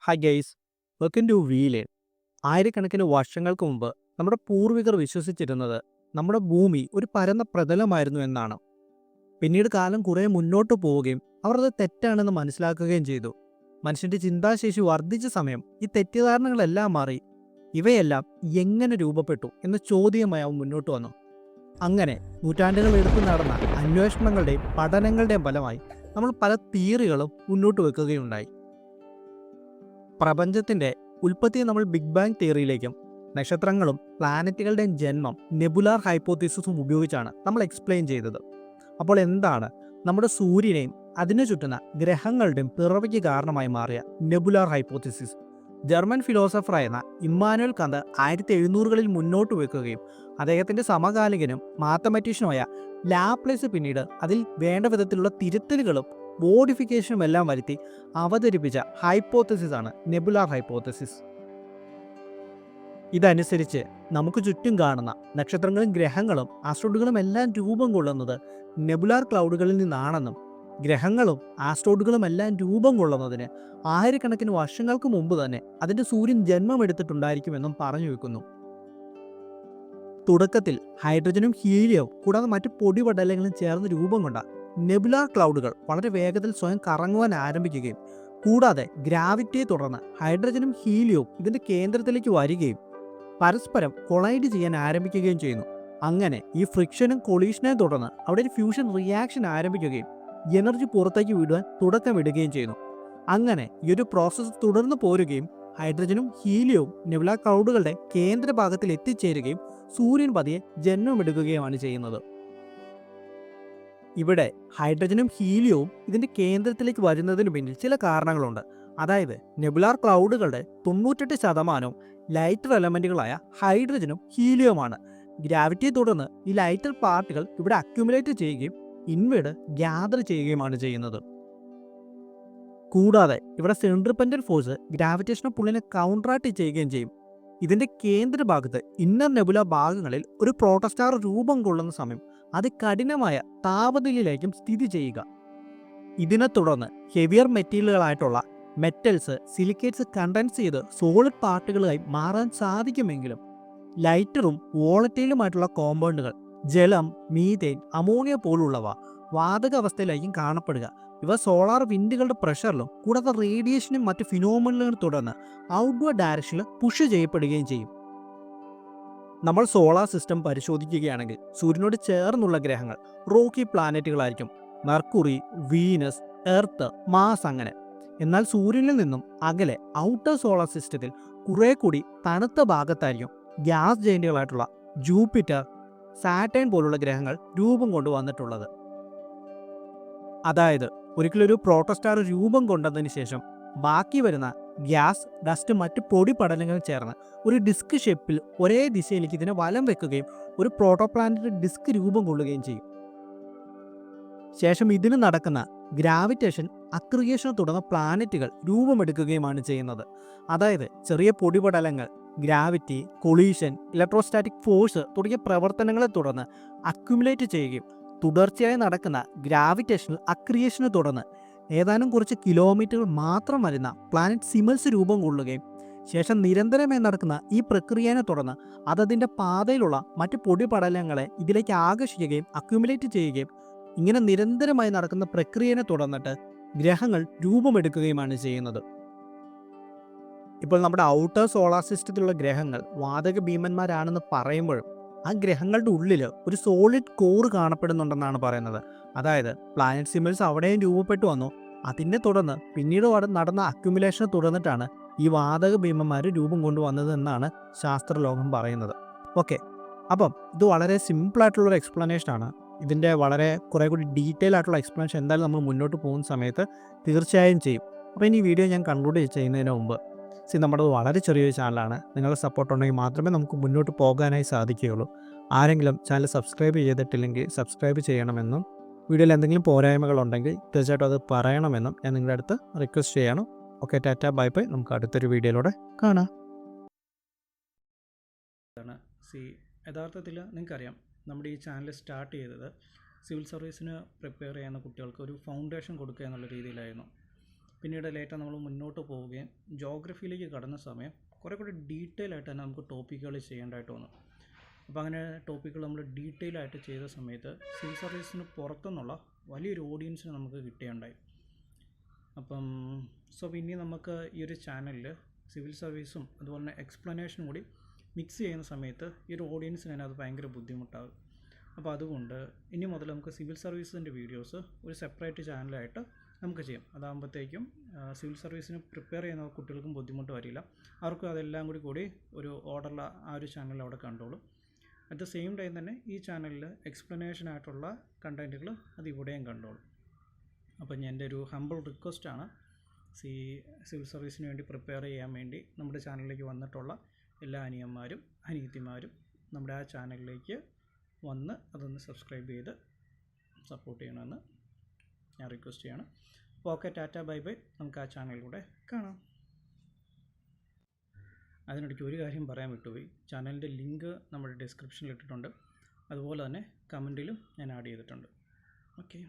Hi guys, welcome to WeLearn. ആയിരക്കണക്കിന് വർഷങ്ങൾക്ക് മുമ്പ് നമ്മുടെ പൂർവികർ വിശ്വസിച്ചിരുന്നത് നമ്മുടെ ഭൂമി ഒരു പരന്ന പ്രതലമായിരുന്നു എന്നാണ്. പിന്നീട് കാലം കുറെ മുന്നോട്ട് പോവുകയും അവർ അത് തെറ്റാണെന്ന് മനസ്സിലാക്കുകയും ചെയ്തു. മനുഷ്യന്റെ ചിന്താശേഷി വർദ്ധിച്ച സമയം ഈ തെറ്റിദ്ധാരണകളെല്ലാം മാറി. ഇവയെല്ലാം എങ്ങനെ രൂപപ്പെട്ടു എന്ന ചോദ്യമായി അവൻ മുന്നോട്ട് വന്നു. അങ്ങനെ നൂറ്റാണ്ടുകൾ എടുത്തു നടന്ന അന്വേഷണങ്ങളുടെയും പഠനങ്ങളുടെയും ഫലമായി നമ്മൾ പല തിയറികളും മുന്നോട്ട് വെക്കുകയുണ്ടായി. പ്രപഞ്ചത്തിന്റെ ഉൽപ്പത്തിയെ നമ്മൾ ബിഗ് ബാങ് തിയറിയിലേക്കും നക്ഷത്രങ്ങളും പ്ലാനറ്റുകളുടെയും ജന്മം നെബുലാർ ഹൈപ്പോത്തീസിസും ഉപയോഗിച്ചാണ് നമ്മൾ എക്സ്പ്ലെയിൻ ചെയ്തത്. അപ്പോൾ എന്താണ് നമ്മുടെ സൂര്യനെയും അതിനു ചുറ്റുന്ന ഗ്രഹങ്ങളുടെയും പിറവിക്ക് കാരണമായി മാറിയ നെബുലാർ ഹൈപ്പോത്തീസിസ്? ജർമ്മൻ ഫിലോസഫറായിരുന്ന ഇമ്മാനുവൽ കാന്റ് 1700കളിൽ മുന്നോട്ട് വെക്കുകയും അദ്ദേഹത്തിന്റെ സമകാലികനും മാത്തമാറ്റീഷ്യനുമായ ലാപ്ലേസ് പിന്നീട് അതിൽ വേണ്ട വിധത്തിലുള്ള തിരുത്തലുകളും മോഡിഫിക്കേഷനും എല്ലാം വരുത്തി അവതരിപ്പിച്ച ഹൈപ്പോത്തസിസ് ആണ് നെബുലാർ ഹൈപ്പോത്തസിസ്. ഇതനുസരിച്ച് നമുക്ക് ചുറ്റും കാണുന്ന നക്ഷത്രങ്ങളും ഗ്രഹങ്ങളും ആസ്ട്രോയിഡുകളും എല്ലാം രൂപം കൊള്ളുന്നത് നെബുലാർ ക്ലൗഡുകളിൽ നിന്നാണെന്നും ഗ്രഹങ്ങളും ആസ്ട്രോയിഡുകളും എല്ലാം രൂപം കൊള്ളുന്നതിന് ആയിരക്കണക്കിന് വർഷങ്ങൾക്ക് മുമ്പ് തന്നെ അതിന്റെ സൂര്യൻ ജന്മമെടുത്തിട്ടുണ്ടായിരിക്കുമെന്നും പറഞ്ഞു വെക്കുന്നു. തുടക്കത്തിൽ ഹൈഡ്രജനും ഹീലിയവും കൂടാതെ മറ്റു പൊടിപടലങ്ങളും ചേർന്ന് രൂപം കൊണ്ട നെബുലാർ ക്ലൗഡുകൾ വളരെ വേഗത്തിൽ സ്വയം കറങ്ങുവാൻ ആരംഭിക്കുകയും കൂടാതെ ഗ്രാവിറ്റിയെ തുടർന്ന് ഹൈഡ്രജനും ഹീലിയവും ഇതിന്റെ കേന്ദ്രത്തിലേക്ക് വരികയും പരസ്പരം കൊളൈഡ് ചെയ്യാൻ ആരംഭിക്കുകയും ചെയ്യുന്നു. അങ്ങനെ ഈ ഫ്രിക്ഷനും കൊളീഷനെയും തുടർന്ന് അവിടെ ഒരു ഫ്യൂഷൻ റിയാക്ഷൻ ആരംഭിക്കുകയും എനർജി പുറത്തേക്ക് വിടുവാൻ തുടക്കമിടുകയും ചെയ്യുന്നു. അങ്ങനെ ഈ ഒരു പ്രോസസ്സ് തുടർന്ന് പോരുകയും ഹൈഡ്രജനും ഹീലിയവും നെബുലാർ ക്ലൗഡുകളുടെ കേന്ദ്രഭാഗത്തിൽ എത്തിച്ചേരുകയും സൂര്യൻ പതിയെ ജന്മമെടുക്കുകയുമാണ് ചെയ്യുന്നത്. ഇവിടെ ഹൈഡ്രജനും ഹീലിയവും ഇതിന്റെ കേന്ദ്രത്തിലേക്ക് വരുന്നതിന് പിന്നിൽ ചില കാരണങ്ങളുണ്ട്. അതായത് നെബുലാർ ക്ലൗഡുകളുടെ 98% ലൈറ്റർ എലമെന്റുകളായ ഹൈഡ്രജനും ഹീലിയവുമാണ്. ഗ്രാവിറ്റിയെ തുടർന്ന് ഈ ലൈറ്റർ പാർട്ടികൾ ഇവിടെ അക്യുമുലേറ്റ് ചെയ്യുകയും ഇൻവേർഡ് ഗ്യാദർ ചെയ്യുകയുമാണ് ചെയ്യുന്നത്. കൂടാതെ ഇവിടെ സെൻട്രിപെറ്റൽ ഫോഴ്സ് ഗ്രാവിറ്റേഷണൽ പുള്ളിനെ കൗണ്ടറാക്ട് ചെയ്യുകയും ചെയ്യും. ഇതിന്റെ കേന്ദ്രഭാഗത്ത് ഇന്നർ നെബുല ഭാഗങ്ങളിൽ ഒരു പ്രോട്ടോസ്റ്റാർ രൂപം കൊള്ളുന്ന സമയം അതികഠിനമായ താപനിലയിലേക്കും സ്ഥിതി ചെയ്യുക. ഇതിനെ തുടർന്ന് ഹെവിയർ മെറ്റീരിയലുകളായിട്ടുള്ള മെറ്റൽസ്, സിലിക്കേറ്റ്സ് കണ്ടൻസ് ചെയ്ത് സോളിഡ് പാർട്ടികളായി മാറാൻ സാധിക്കുമെങ്കിലും ലൈറ്ററും വോളറ്റൈലുമായിട്ടുള്ള കോമ്പൗണ്ടുകൾ ജലം, മീഥേൻ, അമോണിയ പോലുള്ളവ വാതക അവസ്ഥയിലായിരിക്കും കാണപ്പെടുക. ഇവ സോളാർ വിൻഡുകളുടെ പ്രഷറിലും കൂടാതെ റേഡിയേഷനും മറ്റ് ഫിനോമിനലുകളും തുടർന്ന് ഔട്ട്വേർഡ് ഡയറക്ഷനിൽ പുഷ് ചെയ്യപ്പെടുകയും ചെയ്യും. നമ്മൾ സോളാർ സിസ്റ്റം പരിശോധിക്കുകയാണെങ്കിൽ സൂര്യനോട് ചേർന്നുള്ള ഗ്രഹങ്ങൾ റോക്കി പ്ലാനറ്റുകളായിരിക്കും. മെർക്കുറി, വീനസ്, എർത്ത്, മാസ് അങ്ങനെ. എന്നാൽ സൂര്യനിൽ നിന്നും അകലെ ഔട്ടർ സോളാർ സിസ്റ്റത്തിൽ കുറെ കൂടി തണുത്ത ഭാഗത്തായിരിക്കും ഗ്യാസ് ജയന്റുകളായിട്ടുള്ള ജൂപ്പിറ്റർ, സാറ്റേൺ പോലുള്ള ഗ്രഹങ്ങൾ രൂപം കൊണ്ടുവന്നിട്ടുള്ളത്. അതായത് ഒരിക്കലൊരു പ്രോട്ടോസ്റ്റാർ രൂപം കൊണ്ടതിന് ശേഷം ബാക്കി വരുന്ന ഗ്യാസ്, ഡസ്റ്റ്, മറ്റ് പൊടി പടലങ്ങൾ ചേർന്ന് ഒരു ഡിസ്ക് ഷേപ്പിൽ ഒരേ ദിശയിലേക്ക് ഇതിനെ വലം വെക്കുകയും ഒരു പ്രോട്ടോപ്ലാനറ്റ് ഡിസ്ക് രൂപം കൊള്ളുകയും ചെയ്യും. ശേഷം ഇതിന് നടക്കുന്ന ഗ്രാവിറ്റേഷൻ അക്രിയേഷനെ തുടർന്ന് പ്ലാനറ്റുകൾ രൂപമെടുക്കുകയുമാണ് ചെയ്യുന്നത്. അതായത് ചെറിയ പൊടിപടലങ്ങൾ ഗ്രാവിറ്റി, കൊളീഷൻ, ഇലക്ട്രോസ്റ്റാറ്റിക് ഫോഴ്സ് തുടങ്ങിയ പ്രവർത്തനങ്ങളെ തുടർന്ന് അക്യുമുലേറ്റ് ചെയ്യുകയും തുടർച്ചയായി നടക്കുന്ന ഗ്രാവിറ്റേഷണൽ അക്രിയേഷനെ തുടർന്ന് ഏതാനും കുറച്ച് കിലോമീറ്ററുകൾ മാത്രം വരുന്ന പ്ലാനറ്റ് സിമൽസ് രൂപം കൊള്ളുകയും ശേഷം നിരന്തരമായി നടക്കുന്ന ഈ പ്രക്രിയയെ തുടർന്ന് അതതിൻ്റെ പാതയിലുള്ള മറ്റ് പൊടിപടലങ്ങളെ ഇതിലേക്ക് ആകർഷിക്കുകയും അക്യുമുലേറ്റ് ചെയ്യുകയും ഇങ്ങനെ നിരന്തരമായി നടക്കുന്ന പ്രക്രിയയെ തുടർന്നിട്ട് ഗ്രഹങ്ങൾ രൂപമെടുക്കുകയുമാണ് ചെയ്യുന്നത്. ഇപ്പോൾ നമ്മുടെ ഔട്ടർ സോളാർ സിസ്റ്റത്തിലുള്ള ഗ്രഹങ്ങൾ വാതക ഭീമന്മാരാണെന്ന് പറയുമ്പോഴും ആ ഗ്രഹങ്ങളുടെ ഉള്ളിൽ ഒരു സോളിഡ് കോർ കാണപ്പെടുന്നുണ്ടെന്നാണ് പറയുന്നത്. അതായത് പ്ലാനറ്റ് സിമൽസ് അവിടെയും രൂപപ്പെട്ടു വന്നു. അതിനെ തുടർന്ന് പിന്നീട് നടന്ന അക്യുമുലേഷനെ തുടർന്നിട്ടാണ് ഈ വാതക ഭീമന്മാർ രൂപം കൊണ്ടുവന്നത് എന്നാണ് ശാസ്ത്രലോകം പറയുന്നത്. ഓക്കെ, അപ്പം ഇത് വളരെ സിമ്പിളായിട്ടുള്ളൊരു എക്സ്പ്ലനേഷനാണ്. ഇതിൻ്റെ വളരെ കുറേ കൂടി ഡീറ്റെയിൽ ആയിട്ടുള്ള എക്സ്പ്ലനേഷൻ എന്തായാലും നമ്മൾ മുന്നോട്ട് പോകുന്ന സമയത്ത് തീർച്ചയായും ചെയ്യും. അപ്പോൾ ഇനി വീഡിയോ ഞാൻ കൺക്ലൂഡ് ചെയ്യുന്നതിന് മുമ്പ് നമ്മുടെ വളരെ ചെറിയൊരു ചാനലാണ്. നിങ്ങളുടെ സപ്പോർട്ട് ഉണ്ടെങ്കിൽ മാത്രമേ നമുക്ക് മുന്നോട്ട് പോകാനായി സാധിക്കുകയുള്ളൂ. ആരെങ്കിലും ചാനൽ സബ്സ്ക്രൈബ് ചെയ്തിട്ടില്ലെങ്കിൽ സബ്സ്ക്രൈബ് ചെയ്യണമെന്നും വീഡിയോയിൽ എന്തെങ്കിലും പോരായ്മകളുണ്ടെങ്കിൽ തീർച്ചയായിട്ടും അത് പറയണമെന്നും ഞാൻ നിങ്ങളുടെ അടുത്ത് റിക്വസ്റ്റ് ചെയ്യണം. Okay, Tata, bye bye. നമുക്ക് അടുത്തൊരു വീഡിയോയിലൂടെ കാണാം. യഥാർത്ഥത്തിൽ നിങ്ങൾക്കറിയാം, നമ്മുടെ ഈ ചാനൽ സ്റ്റാർട്ട് ചെയ്തത് സിവിൽ സർവീസിന് പ്രിപ്പയർ ചെയ്യുന്ന കുട്ടികൾക്ക് ഒരു ഫൗണ്ടേഷൻ കൊടുക്കുക എന്നുള്ള രീതിയിലായിരുന്നു. പിന്നീട് ലേറ്റർ നമ്മൾ മുന്നോട്ട് പോവുകയും ജോഗ്രഫിയിലേക്ക് കടന്ന സമയം കുറേ കൂടി ഡീറ്റെയിൽ ആയിട്ട് തന്നെ നമുക്ക് ടോപ്പിക്കുകൾ ചെയ്യേണ്ടതായിട്ട് വന്നു. അപ്പോൾ അങ്ങനെ ടോപ്പിക്കുകൾ നമ്മൾ ഡീറ്റെയിൽ ആയിട്ട് ചെയ്ത സമയത്ത് സിവിൽ സർവീസിന് പുറത്തുനിന്നുള്ള വലിയൊരു ഓഡിയൻസിന് നമുക്ക് കിട്ടുകയുണ്ടായി. അപ്പം ഇനി നമുക്ക് ഈ ഒരു ചാനലിൽ സിവിൽ സർവീസും അതുപോലെ തന്നെ എക്സ്പ്ലനേഷനും കൂടി മിക്സ് ചെയ്യുന്ന സമയത്ത് ഈ ഒരു ഓഡിയൻസിന് തന്നെ അത് ഭയങ്കര ബുദ്ധിമുട്ടാകും. അപ്പോൾ അതുകൊണ്ട് ഇനി മുതൽ നമുക്ക് സിവിൽ സർവീസിൻ്റെ വീഡിയോസ് ഒരു സെപ്പറേറ്റ് ചാനലായിട്ട് നമുക്ക് ചെയ്യാം. അതാകുമ്പോഴത്തേക്കും സിവിൽ സർവീസിന് പ്രിപ്പയർ ചെയ്യുന്ന കുട്ടികൾക്കും ബുദ്ധിമുട്ട് വരില്ല. അവർക്കും അതെല്ലാം കൂടി ഒരു ഓർഡറിൽ ആ ഒരു ചാനൽ അവിടെ കണ്ടോളും. അറ്റ് ദ സെയിം ടൈം തന്നെ ഈ ചാനലിൽ എക്സ്പ്ലനേഷനായിട്ടുള്ള കണ്ടൻറ്റുകൾ അത് ഇവിടെയും കണ്ടോളും. അപ്പം എൻ്റെ ഒരു ഹമ്പിൾ റിക്വസ്റ്റാണ് സിവിൽ സർവീസിന് വേണ്ടി പ്രിപ്പയർ ചെയ്യാൻ വേണ്ടി നമ്മുടെ ചാനലിലേക്ക് വന്നിട്ടുള്ള എല്ലാ അനിയന്മാരും അനിയത്തിമാരും നമ്മുടെ ആ ചാനലിലേക്ക് വന്ന് അതൊന്ന് സബ്സ്ക്രൈബ് ചെയ്ത് സപ്പോർട്ട് ചെയ്യണമെന്ന് ഞാൻ റിക്വസ്റ്റ് ചെയ്യാണ്. അപ്പോൾ ഓക്കെ, ടാറ്റ ബൈ ബൈ. നമുക്ക് ആ ചാനലിലൂടെ കാണാം. അതിനിടയ്ക്ക് ഒരു കാര്യം പറയാൻ വിട്ടുപോയി. ചാനലിൻ്റെ ലിങ്ക് നമ്മുടെ ഡിസ്ക്രിപ്ഷനിൽ ഇട്ടിട്ടുണ്ട്. അതുപോലെ തന്നെ കമൻറ്റിലും ഞാൻ ആഡ് ചെയ്തിട്ടുണ്ട്. ഓക്കെ.